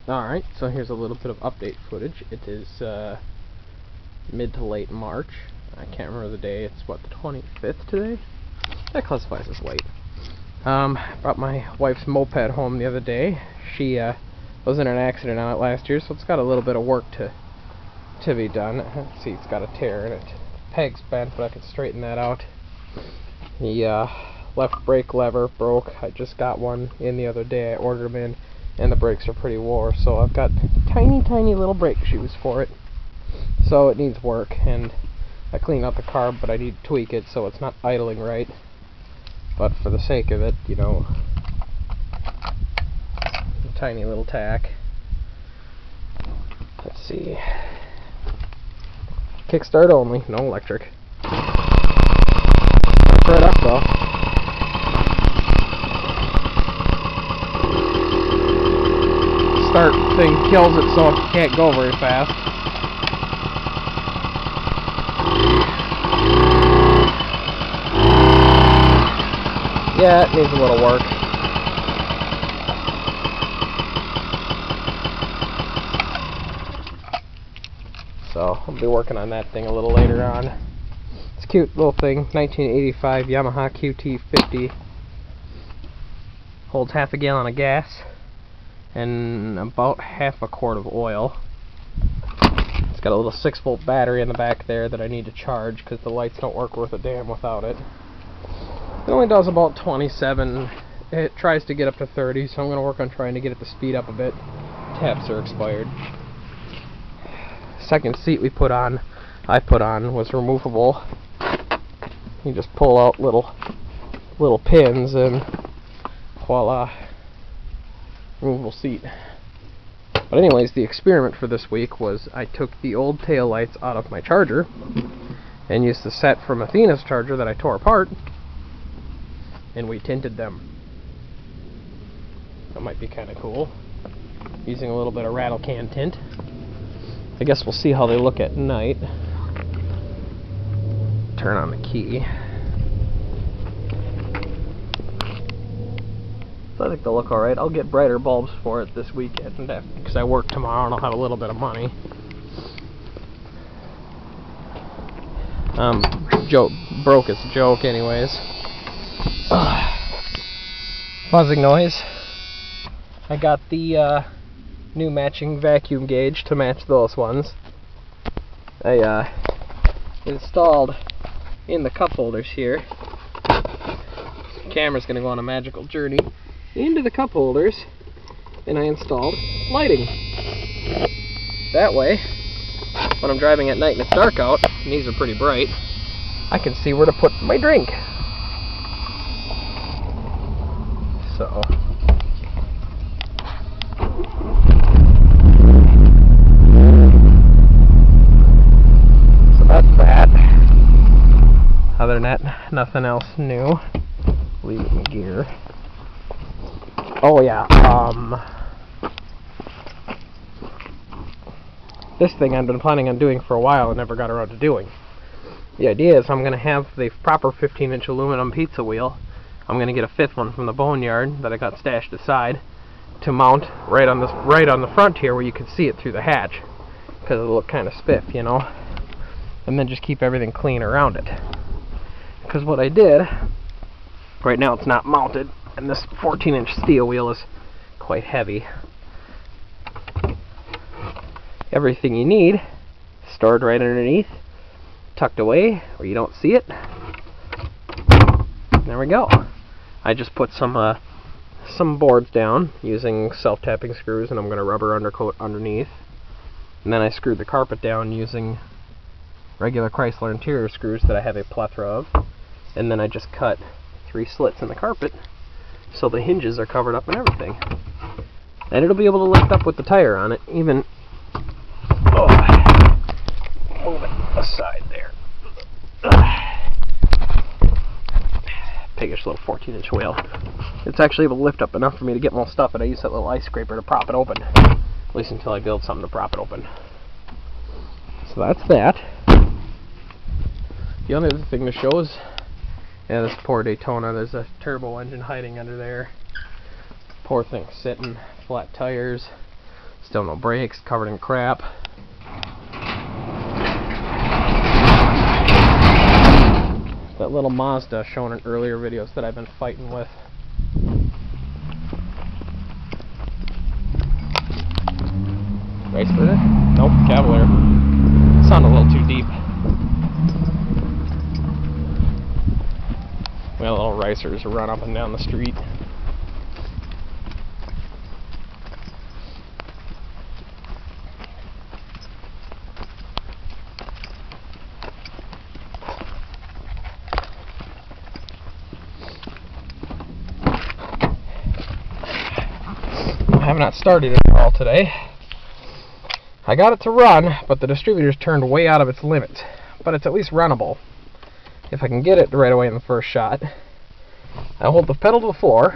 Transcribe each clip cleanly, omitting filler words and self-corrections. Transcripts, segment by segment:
Alright, so here's a little bit of update footage. It is mid to late March. I can't remember the day. It's what, the 25th today? That classifies as late. Brought my wife's moped home the other day. She was in an accident on it last year, so it's got a little bit of work to be done. Let's see, it's got a tear in it. Peg's bent, but I can straighten that out. The left brake lever broke. I just got one in the other day. I ordered them in, and the brakes are pretty wore, so I've got tiny little brake shoes for it. So it needs work, and I cleaned out the carb, but I need to tweak it so it's not idling right. But for the sake of it, you know, a tiny little tack. Let's see. Kickstart only, no electric. Starts right up though. Start thing kills it so it can't go very fast. Yeah, it needs a little work. So I'll be working on that thing a little later on. It's a cute little thing, 1985 Yamaha QT50. Holds half a gallon of gas and about half a quart of oil. It's got a little 6-volt battery in the back there that I need to charge because the lights don't work worth a damn without it. It only does about 27. It tries to get up to 30, so I'm going to work on trying to get it to speed up a bit. Taps are expired. Second seat I put on was removable. You just pull out little pins and voila, removable seat. But anyways, the experiment for this week was I took the old taillights out of my charger and used the set from Athena's charger that I tore apart, and we tinted them. That might be kind of cool, using a little bit of rattle can tint. I guess we'll see how they look at night. Turn on the key. So I think they'll look alright. I'll get brighter bulbs for it this weekend because I work tomorrow and I'll have a little bit of money. Broke as a joke anyways. Buzzing noise. I got the new matching vacuum gauge to match those ones. I installed in the cup holders here. The camera's gonna go on a magical journey into the cup holders, and I installed lighting. That way, when I'm driving at night and it's dark out, and these are pretty bright, I can see where to put my drink. So that's that. Other than that, nothing else new. Leave it in gear. Oh yeah, this thing I've been planning on doing for a while and never got around to doing. The idea is I'm going to have the proper 15-inch aluminum pizza wheel. I'm going to get a 5th one from the boneyard that I got stashed aside to mount right on the front here where you can see it through the hatch, because it'll look kind of spiff, you know. And then just keep everything clean around it. Because what I did, right now it's not mounted, and this 14-inch steel wheel is quite heavy. Everything you need stored right underneath, tucked away where you don't see it. There we go. I just put some boards down using self-tapping screws, and I'm going to rubber undercoat underneath. And then I screwed the carpet down using regular Chrysler interior screws that I have a plethora of. And then I just cut 3 slits in the carpet so the hinges are covered up and everything. And it'll be able to lift up with the tire on it, even... Oh, move it aside there. Piggish little 14-inch wheel. It's actually able to lift up enough for me to get more stuff, and I use that little ice scraper to prop it open. At least until I build something to prop it open. So that's that. The only other thing to show is, yeah, this poor Daytona, there's a turbo engine hiding under there. Poor thing sitting, flat tires. Still no brakes, covered in crap. That little Mazda shown in earlier videos that I've been fighting with. Race further? Nope, Cavalier. Sounded a little too deep. We got little racers who run up and down the street. I have not started it at all today. I got it to run, but the distributor's turned way out of its limits. But it's at least runnable. If I can get it right away in the first shot. I hold the pedal to the floor.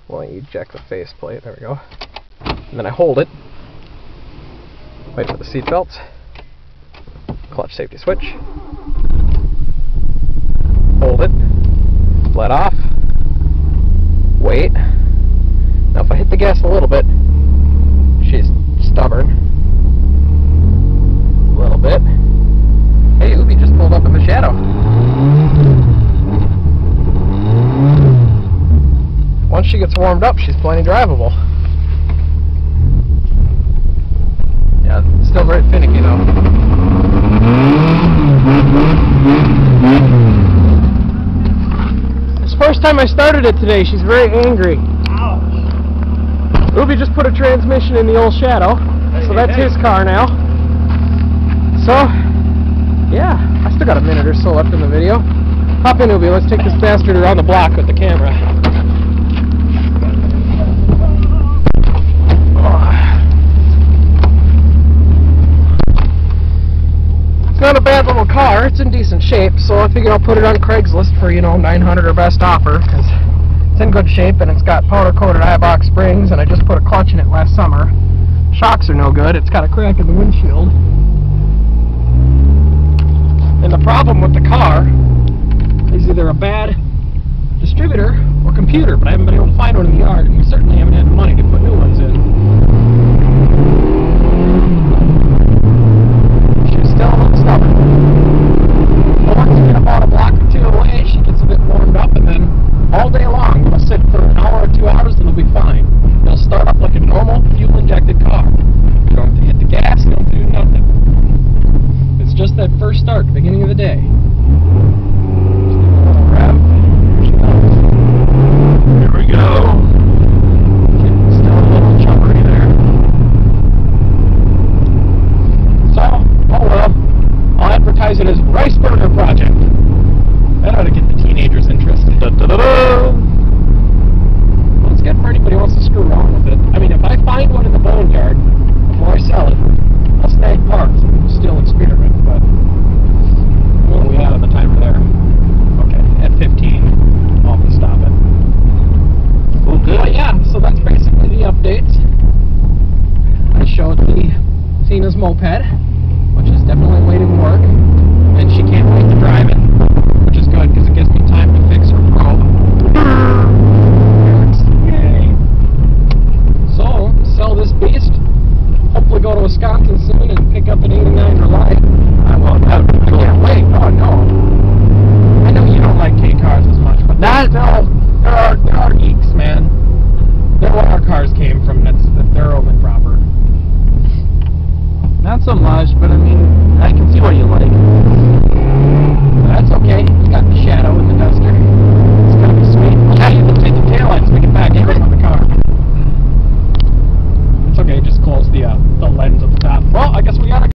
Well, you eject the faceplate. There we go. And then I hold it. Wait for the seat belts. Clutch safety switch. Hold it. Let off. Wait. Now if I hit the gas a little bit, she's stubborn. A little bit. Hey, Ubi just pulled up in the shadow. Once she gets warmed up, she's plenty drivable. Yeah, still very finicky though. It's the first time I started it today. She's very angry. Ubi just put a transmission in the old Shadow, so that's his car now. So, yeah, I still got a minute or so left in the video. Hop in, Ubi, let's take this bastard around the block with the camera. It's not a bad little car, it's in decent shape, so I figure I'll put it on Craigslist for, you know, 900 or best offer, because it's in good shape and it's got powder-coated eye-box springs, and I just put a clutch in it last summer. Shocks are no good, it's got a crack in the windshield. And the problem with the car is either a bad distributor or computer, but I haven't been able to find one in the yard, and we certainly haven't had the money to put new ones in. She's still a little stubborn. But once you get about a block or two away, she gets a bit warmed up, and then all day long, it'll sit for an hour or 2 hours and it'll be fine. It'll start up like a normal fuel-injected car. You don't have to hit the gas, you don't have to do nothing. It's just that first start, the beginning of the day. Just give it a little rev. Here she goes. Here we go. Still a little choppery there. So, oh well. I'll advertise it as Rice Burger Project. That ought to get the teenagers interested. Da, da, da, da. Well, it's good for anybody who wants to screw around with it. I mean, if I find one in the boneyard before I sell it, I'll snag parts and still experiment, but what do we have at the timer there? Okay, at 15, I'll have to stop it. Well, good. But yeah, so that's basically the updates. I showed the Cena's Moped, which is definitely waiting to work, and she can't wait to drive it. Which is good, because it gives me time to fix her probe. Yay! So, sell this beast, hopefully go to Wisconsin soon and pick up an 89 Reliant. I can't wait. Oh no. I know you don't like K cars as much, but there are geeks, man. They're where our cars came from, they're only proper. Not so much, but I mean,